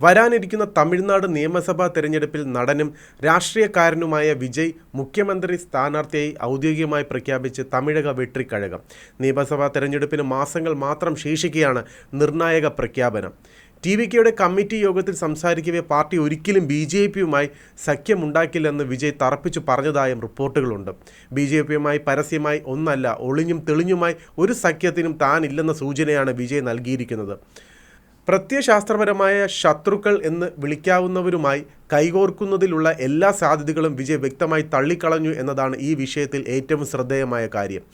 വരാനിരിക്കുന്ന തമിഴ്നാട് നിയമസഭാ തെരഞ്ഞെടുപ്പിൽ നടനും രാഷ്ട്രീയക്കാരനുമായ വിജയ് മുഖ്യമന്ത്രി സ്ഥാനാർത്ഥിയായി ഔദ്യോഗികമായി പ്രഖ്യാപിച്ച് തമിഴക വെട്രിക്കഴകം. നിയമസഭാ തെരഞ്ഞെടുപ്പിന് മാസങ്ങൾ മാത്രം ശേഷിക്കെയാണ് നിർണായക പ്രഖ്യാപനം. ടിവികെയുടെ കമ്മിറ്റി യോഗത്തിൽ സംസാരിക്കവേ പാർട്ടി ഒരിക്കലും ബിജെപിയുമായി സഖ്യമുണ്ടാക്കില്ലെന്ന് വിജയ് തറപ്പിച്ചു പറഞ്ഞതായും റിപ്പോർട്ടുകളുണ്ട്. ബിജെപിയുമായി പരസ്യമായി ഒന്നല്ല, ഒളിഞ്ഞും തെളിഞ്ഞുമായി ഒരു സഖ്യത്തിനും താനില്ലെന്ന സൂചനയാണ് വിജയ് നൽകിയിരിക്കുന്നത്. പ്രത്യയശാസ്ത്രപരമായ ശത്രുക്കൾ എന്ന് വിളിക്കാവുന്നവരുമായി കൈകോർക്കുന്നതിലുള്ള എല്ലാ സാധ്യതകളും വിജയ് വ്യക്തമായി തള്ളിക്കളഞ്ഞു എന്നതാണ് ഈ വിഷയത്തിൽ ഏറ്റവും ശ്രദ്ധേയമായ കാര്യം.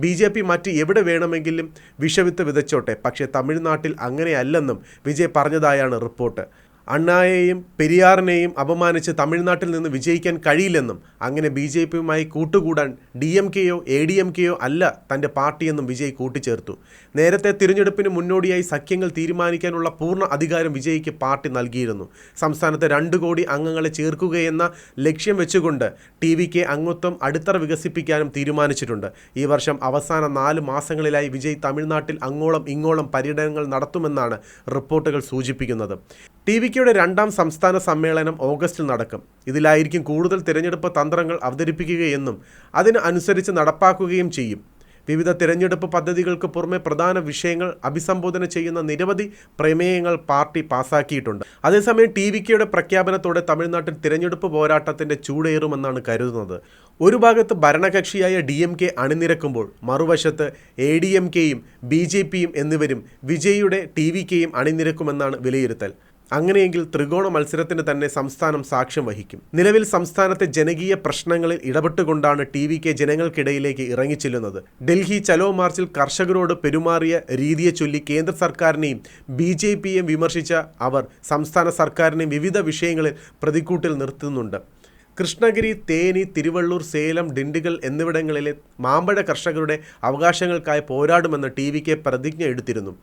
ബിജെപി മറ്റ് എവിടെ വേണമെങ്കിലും വിഷവിത്ത് വിതച്ചോട്ടെ, പക്ഷേ തമിഴ്നാട്ടിൽ അങ്ങനെയല്ലെന്നും വിജയ് പറഞ്ഞതായാണ് റിപ്പോർട്ട്. അണ്ണായെയും പെരിയാറിനെയും അപമാനിച്ച് തമിഴ്നാട്ടിൽ നിന്ന് വിജയിക്കാൻ കഴിയില്ലെന്നും അങ്ങനെ ബിജെപിയുമായി കൂട്ടുകൂടാൻ DMKയോ ADMKയോ അല്ല തൻ്റെ പാർട്ടിയെന്നും വിജയ് കൂട്ടിച്ചേർത്തു. നേരത്തെ തിരഞ്ഞെടുപ്പിന് മുന്നോടിയായി സഖ്യങ്ങൾ തീരുമാനിക്കാനുള്ള പൂർണ്ണ അധികാരം വിജയ്ക്ക് പാർട്ടി നൽകിയിരുന്നു. സംസ്ഥാനത്തെ 2 കോടി അംഗങ്ങളെ ചേർക്കുകയെന്ന ലക്ഷ്യം വെച്ചുകൊണ്ട് ടിവികെ അംഗത്വം അടിത്തറ വികസിപ്പിക്കാനും തീരുമാനിച്ചിട്ടുണ്ട്. ഈ വർഷം അവസാന 4 മാസങ്ങളിലായി വിജയ് തമിഴ്നാട്ടിൽ അങ്ങോളം ഇങ്ങോളം പര്യടനങ്ങൾ നടത്തുമെന്നാണ് റിപ്പോർട്ടുകൾ സൂചിപ്പിക്കുന്നത്. ടിവികെയുടെ 2ാം സംസ്ഥാന സമ്മേളനം ഓഗസ്റ്റിൽ നടക്കും. ഇതിലായിരിക്കും കൂടുതൽ തിരഞ്ഞെടുപ്പ് തന്ത്രങ്ങൾ അവതരിപ്പിക്കുകയെന്നും അതിന് അനുസരിച്ച് നടപ്പാക്കുകയും ചെയ്യും. വിവിധ തിരഞ്ഞെടുപ്പ് പദ്ധതികൾക്ക് പുറമെ പ്രധാന വിഷയങ്ങൾ അഭിസംബോധന ചെയ്യുന്ന നിരവധി പ്രമേയങ്ങൾ പാർട്ടി പാസാക്കിയിട്ടുണ്ട്. അതേസമയം ടിവികെയുടെ പ്രഖ്യാപനത്തോടെ തമിഴ്നാട്ടിൽ തിരഞ്ഞെടുപ്പ് പോരാട്ടത്തിൻ്റെ ചൂടേറുമെന്നാണ് കരുതുന്നത്. ഒരു ഭാഗത്ത് ഭരണകക്ഷിയായ DMK അണിനിരക്കുമ്പോൾ മറുവശത്ത് ADMKയും BJPയും എന്നിവരും വിജയിയുടെ ടിവികെയും അണിനിരക്കുമെന്നാണ് വിലയിരുത്തൽ. അങ്ങനെയെങ്കിൽ ത്രികോണ മത്സരത്തിന് തന്നെ സംസ്ഥാനം സാക്ഷ്യം വഹിക്കും. നിലവിൽ സംസ്ഥാനത്തെ ജനകീയ പ്രശ്നങ്ങളിൽ ഇടപെട്ടുകൊണ്ടാണ് ടിവികെ ജനങ്ങൾക്കിടയിലേക്ക് ഇറങ്ങിച്ചെല്ലുന്നത്. ഡൽഹി ചലോ മാർച്ചിൽ കർഷകരോട് പെരുമാറിയ രീതിയെ ചൊല്ലി കേന്ദ്ര സർക്കാരിനെയും BJPയെയും വിമർശിച്ച അവർ സംസ്ഥാന സർക്കാരിനെയും വിവിധ വിഷയങ്ങളിൽ പ്രതിക്കൂട്ടിൽ നിർത്തുന്നുണ്ട്. കൃഷ്ണഗിരി, തേനി, തിരുവള്ളൂർ, സേലം, ഡിണ്ടിഗൽ എന്നിവിടങ്ങളിലെ മാമ്പഴ കർഷകരുടെ അവകാശങ്ങൾക്കായി പോരാടുമെന്ന് ടിവികെ പ്രതിജ്ഞ എടുത്തിരുന്നു.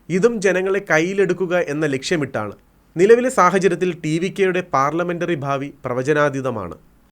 ഇതും ജനങ്ങളെ കയ്യിലെടുക്കുക എന്ന ലക്ഷ്യമിട്ടാണ്. നിലവിലെ സാഹചര്യത്തിൽ ടിവികെയുടെ പാർലമെന്ററി ഭാവി പ്രവചനാതീതമാണ്.